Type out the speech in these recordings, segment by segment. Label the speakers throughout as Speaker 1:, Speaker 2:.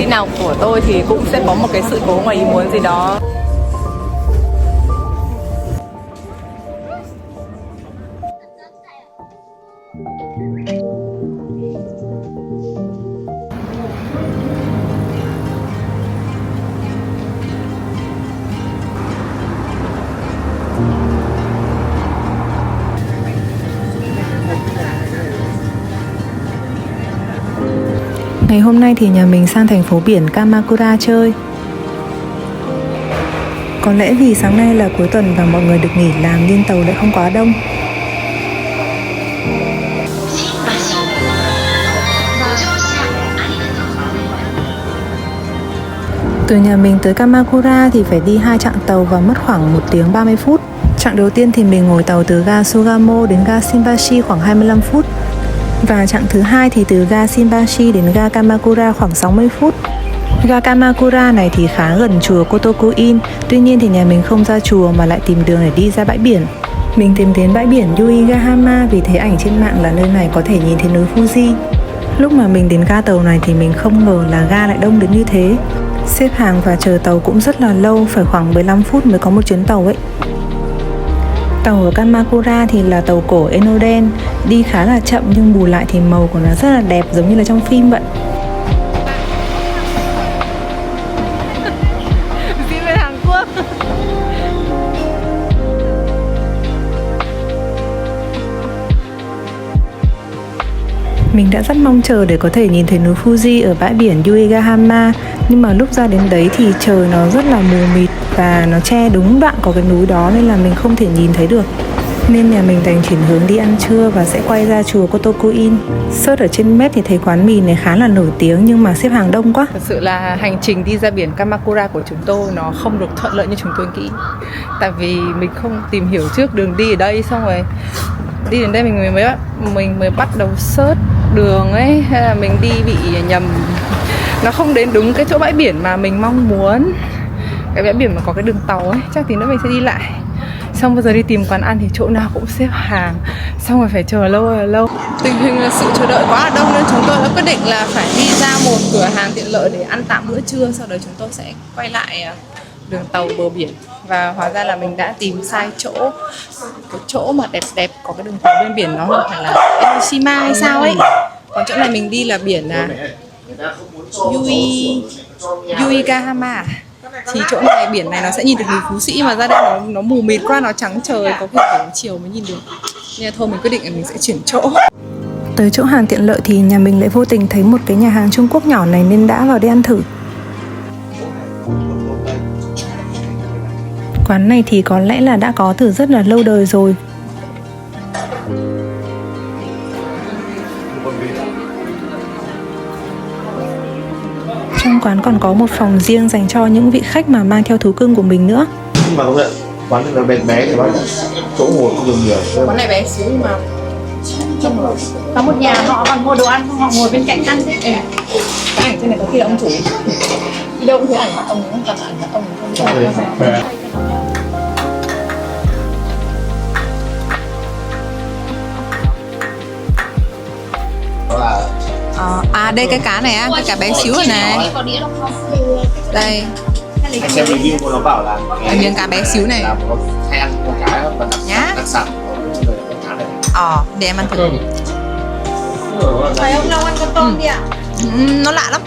Speaker 1: nào của tôi thì cũng sẽ có một cái sự cố ngoài ý muốn gì đó.
Speaker 2: Ngày hôm nay thì nhà mình sang thành phố biển Kamakura chơi. Có lẽ vì sáng nay là cuối tuần và mọi người được nghỉ làm nên tàu lại không quá đông. Từ nhà mình tới Kamakura thì phải đi 2 chặng tàu và mất khoảng 1 tiếng 30 phút. Chặng đầu tiên thì mình ngồi tàu từ ga Sugamo đến ga Shinbashi khoảng 25 phút. Và chặng thứ hai thì từ ga Shinbashi đến ga Kamakura khoảng 60 phút. Ga Kamakura này thì khá gần chùa Kotoku-in, tuy nhiên thì nhà mình không ra chùa mà lại tìm đường để đi ra bãi biển. Mình tìm đến bãi biển Yuigahama vì thấy ảnh trên mạng là nơi này có thể nhìn thấy núi Fuji. Lúc mà mình đến ga tàu này thì mình không ngờ là ga lại đông đến như thế. Xếp hàng và chờ tàu cũng rất là lâu, phải khoảng 15 phút mới có một chuyến tàu ấy. Tàu ở Kamakura thì là tàu cổ Enoden, đi khá là chậm nhưng bù lại thì màu của nó rất là đẹp giống như là trong phim vậy.
Speaker 1: Diễn viên Hàn Quốc.
Speaker 2: Mình đã rất mong chờ để có thể nhìn thấy núi Fuji ở bãi biển Yuigahama, nhưng mà lúc ra đến đấy thì trời nó rất là mù mịt và nó che đúng đoạn có cái núi đó nên là mình không thể nhìn thấy được. Nên nhà mình đành chuyển hướng đi ăn trưa và sẽ quay ra chùa Kotoku-in. Search ở trên map thì thấy quán mì này khá là nổi tiếng nhưng mà xếp hàng đông quá.
Speaker 1: Thật sự là hành trình đi ra biển Kamakura của chúng tôi nó không được thuận lợi như chúng tôi nghĩ. Tại vì mình không tìm hiểu trước đường đi ở đây, xong rồi đi đến đây mình mới bắt đầu search đường ấy, hay là mình đi bị nhầm, nó không đến đúng cái chỗ bãi biển mà mình mong muốn. Cái bãi biển mà có cái đường tàu ấy, chắc tí nữa mình sẽ đi lại. Xong bây giờ đi tìm quán ăn thì chỗ nào cũng xếp hàng, xong rồi phải chờ lâu là lâu. Tình hình là sự chờ đợi quá là đông nên chúng tôi đã quyết định là phải đi ra một cửa hàng tiện lợi để ăn tạm bữa trưa. Sau đó chúng tôi sẽ quay lại đường tàu bờ biển. Và hóa ra là mình đã tìm sai chỗ. Cái chỗ mà đẹp đẹp có cái đường tàu bên biển nó không phải là Enoshima hay sao ấy. Còn chỗ này mình đi là biển là Yuigahama. Thì chỗ này biển này nó sẽ nhìn được núi Phú Sĩ, mà ra đây nó mù mịt quá, nó trắng trời, có khi đến chiều mới nhìn được. Nên là thôi mình quyết định là mình sẽ chuyển chỗ.
Speaker 2: Tới chỗ hàng tiện lợi thì nhà mình lại vô tình thấy một cái nhà hàng Trung Quốc nhỏ này nên đã vào đây ăn thử. Quán này thì có lẽ là đã có từ rất là lâu đời rồi. Trong quán còn có một phòng riêng dành cho những vị khách mà mang theo thú cưng của mình nữa.
Speaker 3: Nhưng mà công nhận quán này là bé thì bác chỗ ngồi không dùng nhiều.
Speaker 1: Quán này bé xíu nhưng mà
Speaker 4: Có một nhà họ còn mua đồ ăn, họ ngồi bên cạnh ăn đấy.
Speaker 1: ảnh trên này có khi là ông chủ. Đi đâu cũng thấy ảnh ông, không cần ảnh ông không. Đây cái cá này á, cái cá bé xíu rồi này. Đây.
Speaker 3: Anh xem review của nó bảo là
Speaker 1: cái miếng cá bé xíu này
Speaker 3: là có hay ăn con cá và đặc sản của con cá này.
Speaker 1: Để em ăn thử.
Speaker 4: Phải ông Long ăn con tôm đi ạ.
Speaker 1: Nó lạ lắm,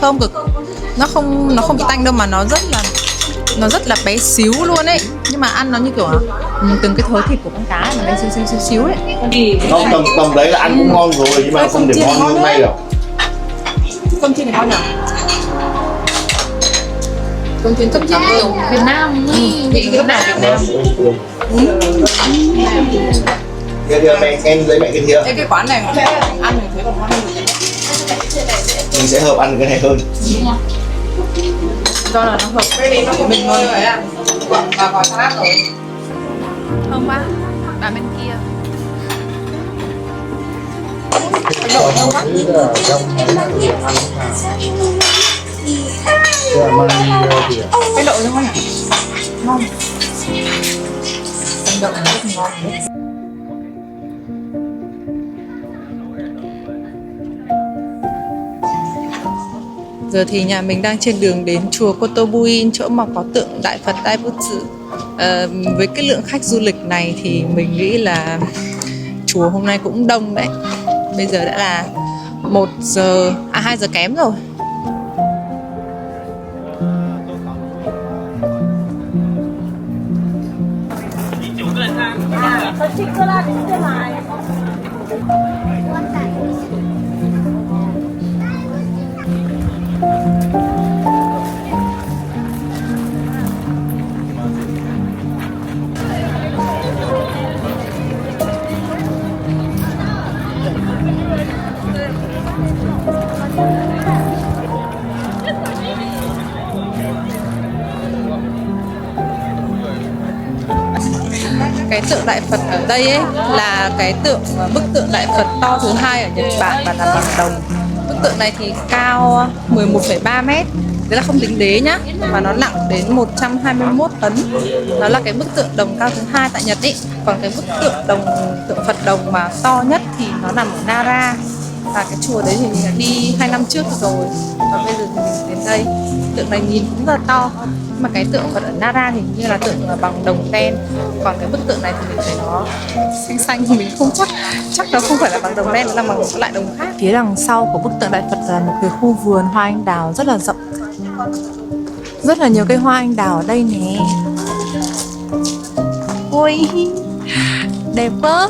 Speaker 1: thơm cực. Nó không bị tanh đâu mà nó rất là bé xíu luôn ấy. Nhưng mà ăn nó như kiểu từng cái thớ thịt của con cá mà bé xíu ấy.
Speaker 3: Không, tầm đấy là ăn cũng ngon rồi nhưng mà không để ngon như hôm nay đâu.
Speaker 1: Cơm chiên này ngon nhỉ? Cơm chiên tất cả kiểu
Speaker 4: Việt Nam
Speaker 1: vị cái nào Việt Nam.
Speaker 3: Giờ em lấy mẹ cái thìa.
Speaker 1: Cái quán này ăn mình thấy còn ngon hơn.
Speaker 3: Mình sẽ hợp ăn cái này hơn.
Speaker 1: Do là nó hợp nó của mình hơn rồi ạ. Và gói salad rồi. Thơm quá. Bà bên kia. Độ thơm quá. Cái độ nó ngon nhỉ? Ngon. Cái độ này rất ngon. Giờ thì nhà mình đang trên đường đến chùa Kotobuin, chỗ mà có tượng Đại Phật Daibutsu. Với cái lượng khách du lịch này thì mình nghĩ là chùa hôm nay cũng đông đấy. Bây giờ đã là 2 giờ kém rồi. Cái tượng Đại Phật ở đây ấy là cái bức tượng Đại Phật to thứ 2 ở Nhật Bản và làm bằng đồng. Bức tượng này thì cao 11,3 mét. Đấy là không tính đế nhá, và nó nặng đến 121 tấn. Nó là cái bức tượng đồng cao thứ 2 tại Nhật ấy. Còn cái bức tượng Phật đồng mà to nhất thì nó nằm ở Nara. Và cái chùa đấy thì mình đã đi 2 năm trước rồi. Và bây giờ thì mình đến đây. Tượng này nhìn cũng rất là to. Mà cái tượng Phật ở Nara thì như là tượng bằng đồng đen. Còn cái bức tượng này thì mình thấy nó xanh xanh, mình không chắc nó không phải là bằng đồng đen, nó là bằng một loại đồng khác.
Speaker 2: Phía đằng sau của bức tượng Đại Phật là một cái khu vườn hoa anh đào rất là rộng. Rất là nhiều cây hoa anh đào ở đây nè. Ôi, đẹp quá.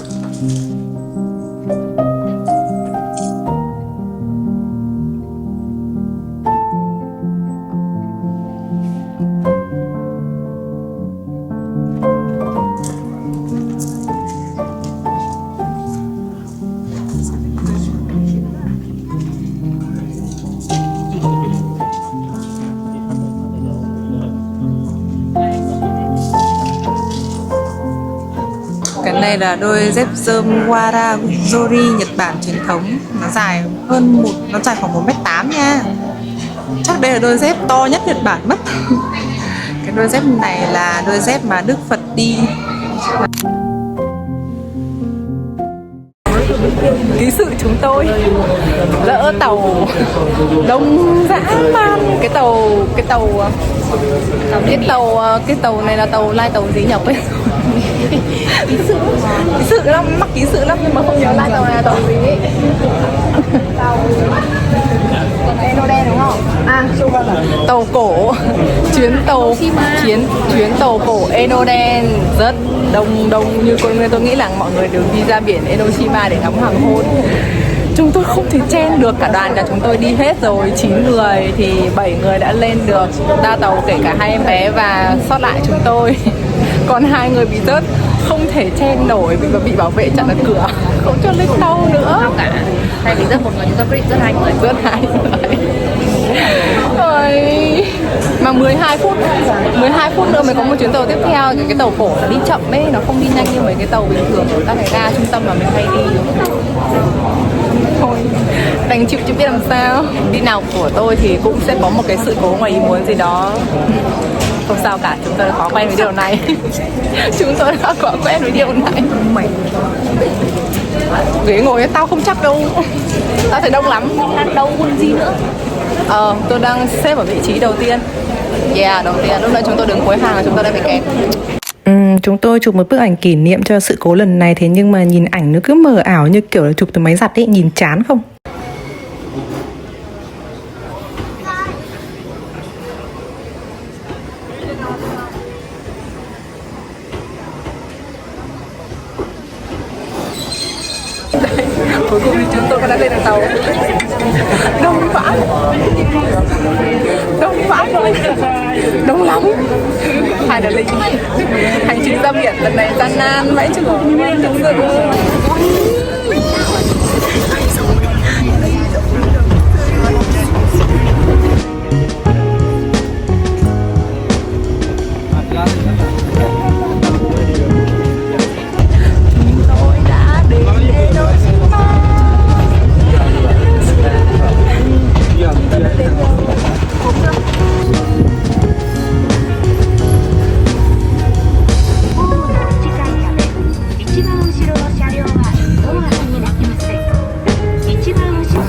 Speaker 1: Cái này là đôi dép rơm Warazori Nhật Bản truyền thống. Nó dài khoảng 1m8 nha. Chắc đây là đôi dép to nhất Nhật Bản mất. Cái đôi dép này là đôi dép mà Đức Phật đi. Ký sự chúng tôi lỡ tàu đông dã man. Cái tàu này là lai tàu gì nhỉ? Ký sự lắm, mắc ký sự lắm nhưng mà không nhớ lai tàu này là tàu gì ấy.
Speaker 4: Eno đen đúng không?
Speaker 1: Tàu cổ, chuyến tàu cổ Enoden rất đông như tôi nghĩ là mọi người đều đi ra biển Enoshima để ngắm hoàng hôn. Chúng tôi không thể chen được, cả đoàn cả chúng tôi đi hết rồi, 9 người thì 7 người đã lên được ra tàu, kể cả 2 em bé và sót lại chúng tôi. Còn 2 người bị rớt, không thể chen nổi vì bị bảo vệ chặn ở cửa, không cho lên tàu nữa.
Speaker 4: Không cả. Tại vì rớt một người, chúng tôi quyết định rớt 2 người.
Speaker 1: Rớt 2 người. Ôi, mà 12 phút nữa mới có một chuyến tàu tiếp theo. Cái tàu cổ nó đi chậm ấy, nó không đi nhanh như mấy cái tàu bình thường ở các cái ga trung tâm mà mình hay đi. Thôi, đành chịu chứ biết làm sao. Đi nào của tôi thì cũng sẽ có một cái sự cố ngoài ý muốn gì đó. Không sao cả, chúng tôi đã khó quen với điều này. Chúng tôi đã khó quen với điều này. Ghế ngồi tao không chắc đâu. Tao thấy đông lắm.
Speaker 4: Đang đâu còn gì nữa.
Speaker 1: Tôi đang xếp ở vị trí đầu tiên. Đầu tiên. Lúc nãy chúng tôi đứng cuối hàng và chúng tôi đã bị kẹt.
Speaker 2: Chúng tôi chụp một bức ảnh kỷ niệm cho sự cố lần này. Thế nhưng mà nhìn ảnh nó cứ mờ ảo như kiểu là chụp từ máy giặt ấy. Nhìn chán không?
Speaker 1: Cuối cùng thì chúng tôi đã lên được tàu. Đông vãi rồi, đông lắm. Hai đứa lính hành trình ra biển lần này gian nan vãi chừng thực sự.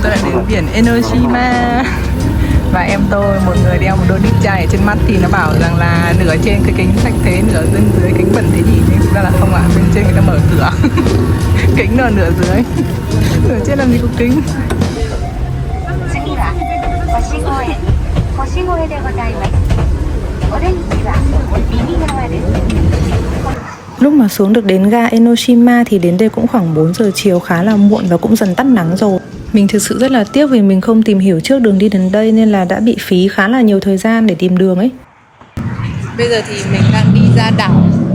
Speaker 1: Tôi đã đến biển Enoshima. Và em tôi, một người đeo một đôi đít chai trên mắt thì nó bảo rằng là nửa trên cái kính sạch thế, nửa bên dưới kính bẩn thế nhỉ. Nhưng thực ra là không ạ, bên trên người ta mở cửa kính là nửa dưới, nửa trên làm gì có kính.
Speaker 5: 次は星越え、星越えでございます。お出口は右側です。
Speaker 2: Lúc mà xuống được đến ga Enoshima thì đến đây cũng khoảng 4 giờ chiều, khá là muộn và cũng dần tắt nắng rồi. Mình thực sự rất là tiếc vì mình không tìm hiểu trước đường đi đến đây nên là đã bị phí khá là nhiều thời gian để tìm đường ấy.
Speaker 1: Bây giờ thì mình đang đi ra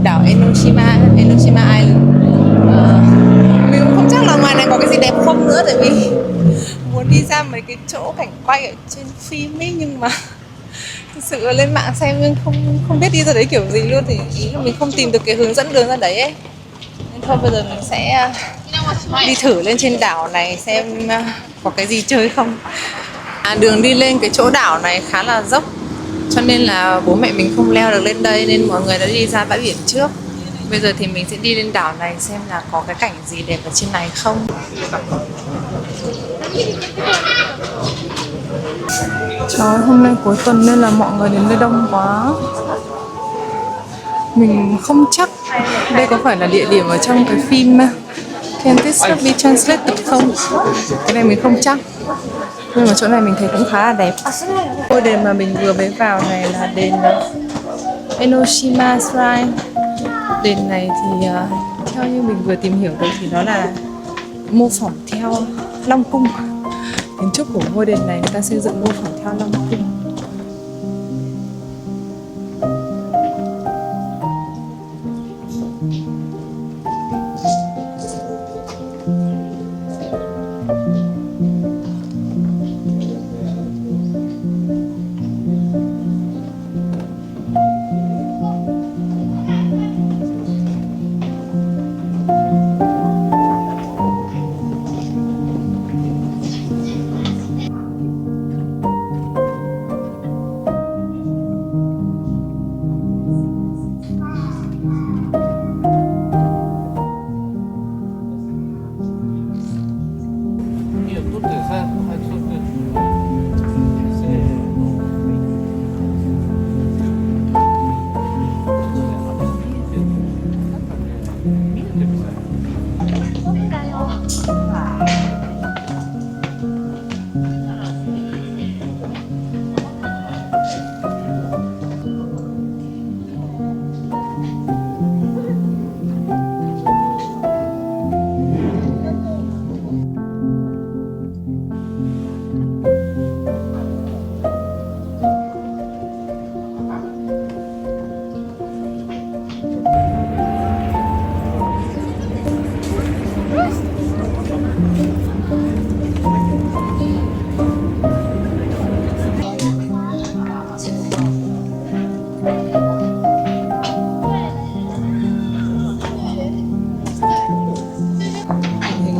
Speaker 1: đảo Enoshima Island. Mình cũng không chắc là ngoài này có cái gì đẹp không nữa, tại vì muốn đi ra mấy cái chỗ cảnh quay ở trên phim ấy, nhưng mà thực sự là lên mạng xem nhưng không biết đi ra đấy kiểu gì luôn, thì ý là mình không tìm được cái hướng dẫn đường ra đấy ấy. Nên thôi bây giờ mình sẽ đi thử lên trên đảo này xem có cái gì chơi không. Đường đi lên cái chỗ đảo này khá là dốc, cho nên là bố mẹ mình không leo được lên đây nên mọi người đã đi ra bãi biển trước. Bây giờ thì mình sẽ đi lên đảo này xem là có cái cảnh gì đẹp ở trên này không. Trời, hôm nay cuối tuần nên là mọi người đến đây đông quá. Mình không chắc đây có phải là địa điểm ở trong cái phim Can This Be Translated không? Cái này mình không chắc. Nhưng mà chỗ này mình thấy cũng khá là đẹp. Ngôi đền mà mình vừa mới vào này là đền Enoshima Shrine. Đền này thì theo như mình vừa tìm hiểu được thì nó là mô phỏng theo Long Cung. Kiến trúc của ngôi đền này người ta xây dựng mô phỏng theo Long Cung.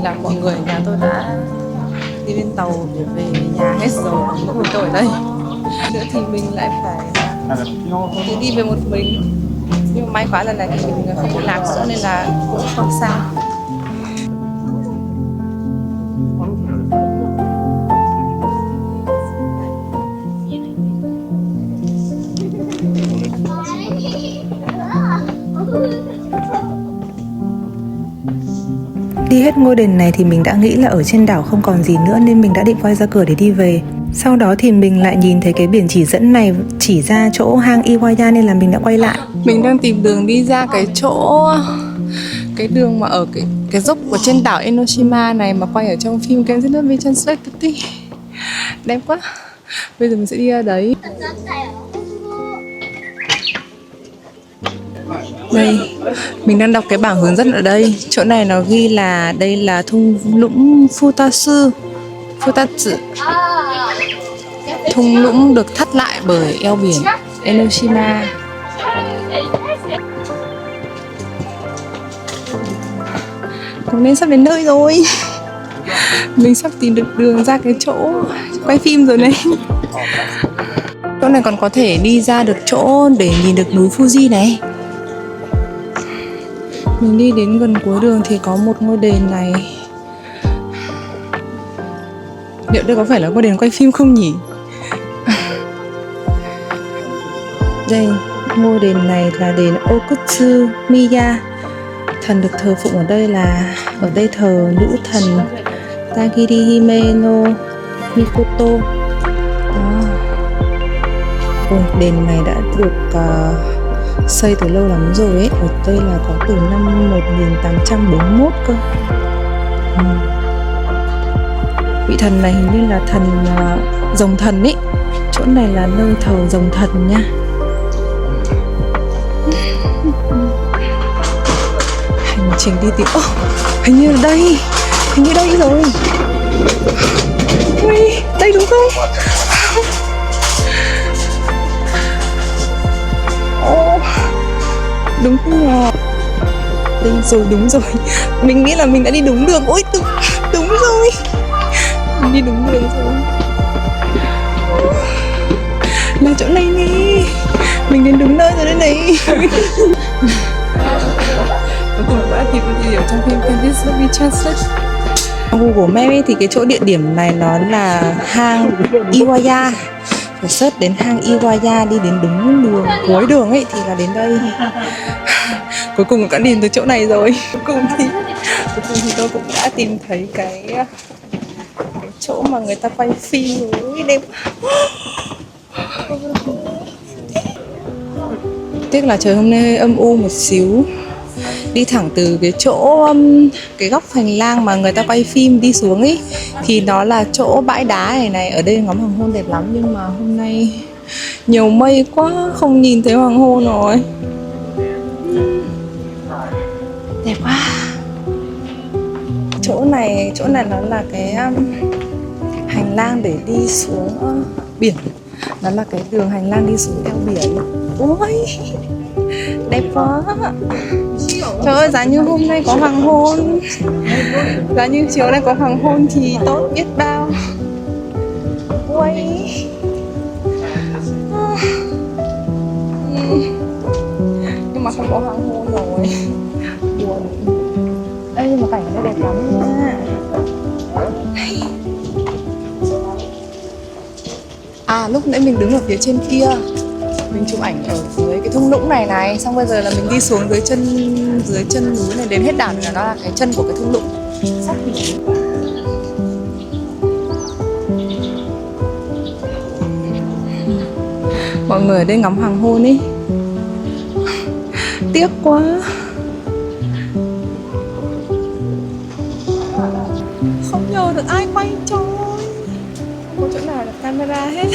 Speaker 1: Là mọi người ở nhà tôi đã đi lên tàu để về nhà hết rồi, mỗi mình tôi ở đây nữa thì mình lại phải đi về một mình, nhưng mà may quá lần này thì mình không bị lạc nữa nên là cũng không sao.
Speaker 2: Đi hết ngôi đền này thì mình đã nghĩ là ở trên đảo không còn gì nữa nên mình đã định quay ra cửa để đi về. Sau đó thì mình lại nhìn thấy cái biển chỉ dẫn này chỉ ra chỗ hang Iwaya nên là mình đã quay lại.
Speaker 1: Mình đang tìm đường đi ra cái chỗ, cái đường mà ở cái dốc ở trên đảo Enoshima này mà quay ở trong phim Can This Be Translated. Đẹp quá. Bây giờ mình sẽ đi ra đấy. Đây, mình đang đọc cái bảng hướng dẫn ở đây. Chỗ này nó ghi là đây là thung lũng Futatsu. Thung lũng được thắt lại bởi eo biển Enoshima. Chúng nên sắp đến nơi rồi. Mình sắp tìm được đường ra cái chỗ quay phim rồi này. Chỗ này còn có thể đi ra được chỗ để nhìn được núi Fuji này. Mình đi đến gần cuối đường thì có một ngôi đền này. Liệu đây có phải là ngôi đền quay phim không nhỉ?
Speaker 2: Đây, ngôi đền này là đền Okutsumiya. Thần được thờ phụng ở đây là thờ nữ thần Tagiri Hime no Mikoto. Đó. Ôi, đền này đã được xây từ lâu lắm rồi ấy. Ở đây là có từ năm 1841 cơ. Vị thần này hình như là thần rồng thần ấy. Chỗ này là nơi thờ rồng thần nha. Hành trình đi tìm... hình như là đây. Hình như đây rồi. Ui, đây đúng không? Đúng không nhờ? Đây rồi, đúng rồi. Mình nghĩ là mình đã đi đúng đường. Ôi, đúng rồi. Mình đi đúng đường rồi. Là chỗ này nè. Mình đến đúng nơi rồi đây này.
Speaker 1: Cuối cùng đã tìm được địa điểm trong phim Can This Be Translate.
Speaker 2: Google Maps ấy, thì cái chỗ địa điểm này nó là hang Iwaya. Phải search đến hang Iwaya, đi đến đúng đường cuối đường ấy thì là đến đây. Cuối cùng đã tìm tới chỗ này rồi. Cuối cùng thì tôi cũng đã tìm thấy cái chỗ mà người ta quay phim rồi. Đẹp. Tiếc là trời hôm nay hơi âm u một xíu. Đi thẳng từ cái chỗ cái góc hành lang mà người ta quay phim đi xuống ấy thì nó là chỗ bãi đá này. Ở đây ngắm hoàng hôn đẹp lắm, nhưng mà hôm nay nhiều mây quá không nhìn thấy hoàng hôn rồi. Đẹp quá. Chỗ này nó là cái hành lang để đi xuống biển. Nó là cái đường hành lang đi xuống eo biển. Ôi, đẹp quá. Trời ơi, giá như hôm nay có hoàng hôn, giá như chiều nay có hoàng hôn thì tốt biết bao. Ui. Nhưng mà không có hoàng hôn rồi. Buồn. Ê, nhưng mà cảnh ở đây đẹp lắm nha. À, lúc nãy mình đứng ở phía trên kia, mình chụp ảnh ở dưới cái thung lũng này, xong bây giờ là mình đi xuống dưới chân núi này, đến hết đảo là nó là cái chân của cái thung lũng. Sắp mình. Mọi người ở đây ngắm hoàng hôn ấy. Tiếc quá. Không nhờ được ai quay cho. Không có chỗ nào đặt camera hết.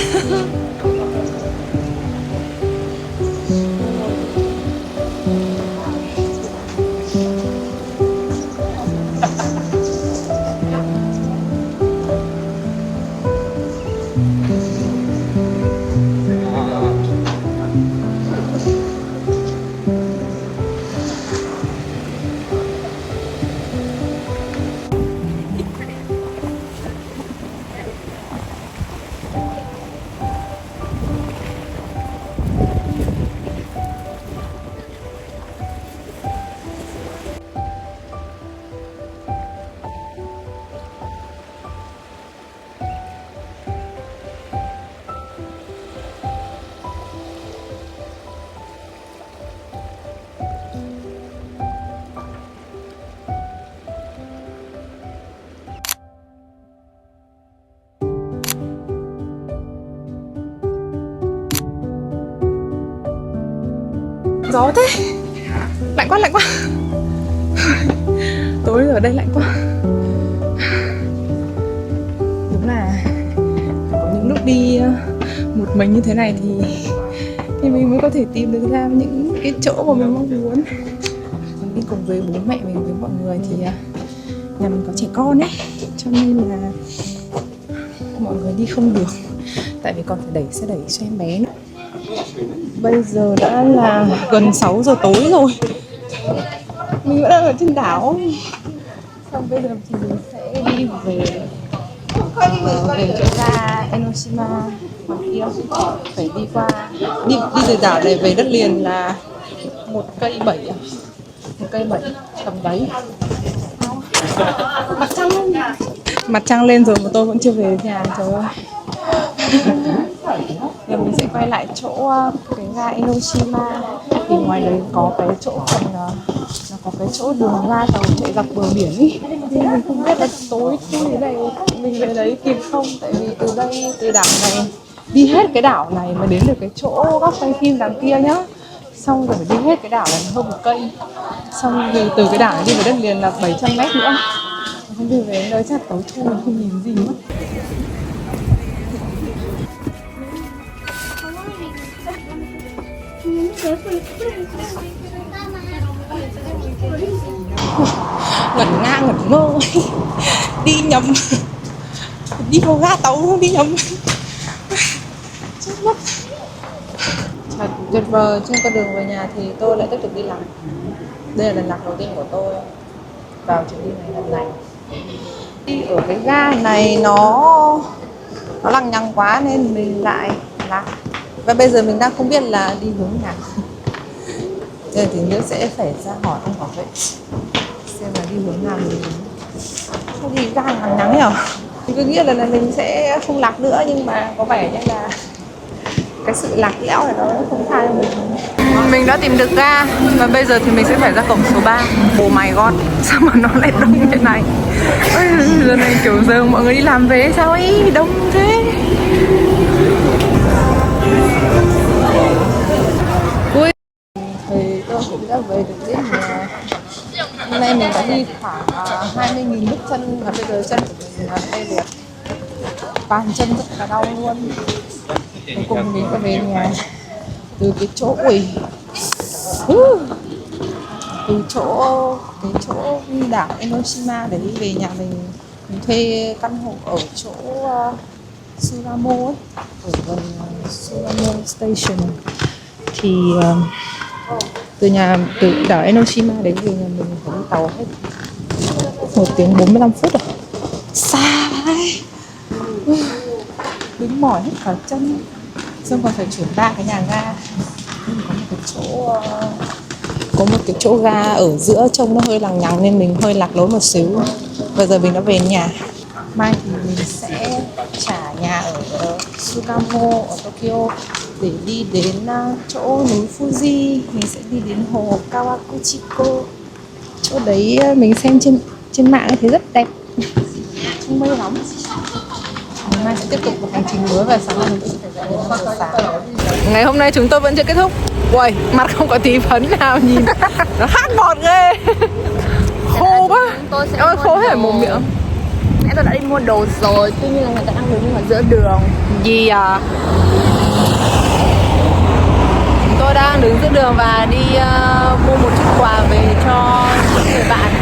Speaker 2: Gió thế. Lạnh quá. Tối rồi ở đây lạnh quá. Đúng là có những lúc đi một mình như thế này thì mình mới có thể tìm được ra những cái chỗ mà mình mong muốn. Mình đi cùng với bố mẹ mình, với mọi người thì nhà mình có trẻ con ấy, cho nên là mọi người đi không được, tại vì còn phải đẩy xe cho em bé nữa. Bây giờ đã là gần 6 giờ tối rồi. Mình vẫn đang ở trên đảo. Xong bây giờ thì mình sẽ đi về chỗ ga Enoshima ngoài kia. Phải đi qua đi từ đảo này về đất liền là 1 cây 7 à? 1 cây 7 tầm đấy. Mặt trăng lên rồi mà tôi vẫn chưa về nhà, trời ơi. Giờ mình sẽ quay lại chỗ cái
Speaker 1: ga Enoshima. Thì ngoài đấy có cái chỗ phần nó có cái chỗ đường ga tàu chạy dọc bờ biển ý. Thì mình không biết là tối thui thế này mình về đấy kịp không, tại vì từ đây, từ đảo này đi hết cái đảo này mà đến được cái chỗ góc quay phim đằng kia nhá, xong rồi phải đi hết cái đảo này hơn 1 cây, xong rồi từ cái đảo này đi về đất liền là 700 mét nữa. Không đi về nơi chắc tối thui mình không nhìn gì mất. Ngẩn nga ngẩn ngơ đi nhầm, đi vào ga tàu không đi nhầm. Chết mất. Thật tuyệt vời. Trên con đường về nhà thì tôi lại tiếp tục đi lạc. Đây là lần lạc đầu tiên của tôi vào chuyến đi này lần này. Đi ở cái ga này nó lằng nhằng quá nên mình lại lạc. Và bây giờ mình đang không biết là đi hướng nào. Giờ thì nữa sẽ phải ra hỏi ông bảo vệ xem là đi hướng nào mình không đi ra lằng nhằng nhở. Mình cứ nghĩ là mình sẽ không lạc nữa, nhưng mà có vẻ như là cái sự lạc lẽo này nó không tha cho mình. Mình đã tìm được ga và bây giờ thì mình sẽ phải ra cổng số 3. Oh my god, sao mà nó lại đông thế này? Ôi, giờ này kiểu giờ mọi người đi làm về sao ấy đông thế? Ui, thì tôi cũng đã về được đến nhà. Hôm nay mình đã đi khoảng 20.000 bước chân và bây giờ chân của mình là tê liệt, bàn chân rất là đau luôn. Cuối cùng mình có về nhà từ cái chỗ từ chỗ đảo Enoshima để đi về nhà mình thuê căn hộ ở chỗ Sugamo ấy, ở gần Sugamo Station. Thì từ đảo Enoshima đến về nhà mình phải đi tàu hết 1 tiếng 45 phút rồi. Xa đấy. Đứng mỏi hết cả chân. Xong còn phải chuyển 3 cái nhà ga. Có một cái chỗ ga ở giữa trông nó hơi lằng nhằng nên mình hơi lạc lối một xíu. Bây giờ mình đã về nhà. Mai thì mình sẽ trả nhà ở Sugamo ở Tokyo để đi đến chỗ núi Fuji. Mình sẽ đi đến hồ Kawakuchiko. Chỗ đấy mình xem trên mạng thấy rất đẹp, không mây lắm. Ngày mai sẽ tiếp tục một hành trình mới và sáng mai mình sẽ phải dậy 5 giờ sáng. Ngày hôm nay chúng tôi vẫn chưa kết thúc. Ui, mặt không có tí phấn nào nhìn. Nó hát bọt ghê. Khô quá. Ôi, khô hết mồm miệng.
Speaker 4: Nãy tôi đã đi mua đồ rồi, tuy nhiên là người ta đang đứng ở giữa đường.
Speaker 1: Gì à? Chúng tôi đang đứng giữa đường và đi mua một chút quà về cho những người bạn.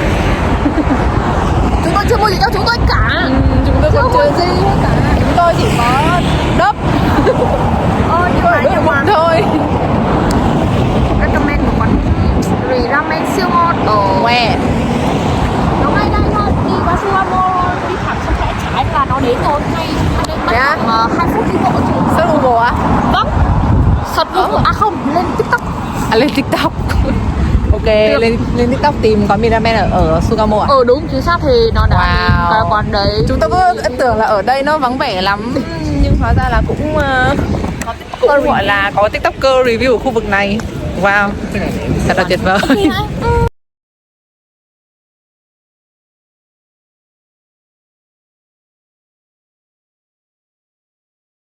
Speaker 4: Chúng tôi chưa mua gì cho chúng tôi cả.
Speaker 1: Chúng tôi còn chưa gì hết cả. Chúng tôi chỉ có đốc.
Speaker 4: Nhưng mà
Speaker 1: thôi.
Speaker 4: recommend một quán rì ramen siêu ngon ở
Speaker 1: Quẹ.
Speaker 4: nó ngay đây thôi, đi qua Sugamo đi thẳng sang rẽ trái là nó đến rồi, ngay đây mất khoảng 2 phút đi bộ chứ.
Speaker 1: Search Google á?
Speaker 4: Vâng, search Google, à không, lên TikTok.
Speaker 1: À, lên TikTok. Ok, lên TikTok tìm quán mì ramen ở Sugamo à?
Speaker 4: Đúng, chính xác thì nó đã cái quán đấy.
Speaker 1: Chúng tôi cứ tưởng là ở đây nó vắng vẻ lắm, nhưng hóa ra là cũng gọi là có TikToker review ở khu vực này. Wow, thật là tuyệt vời.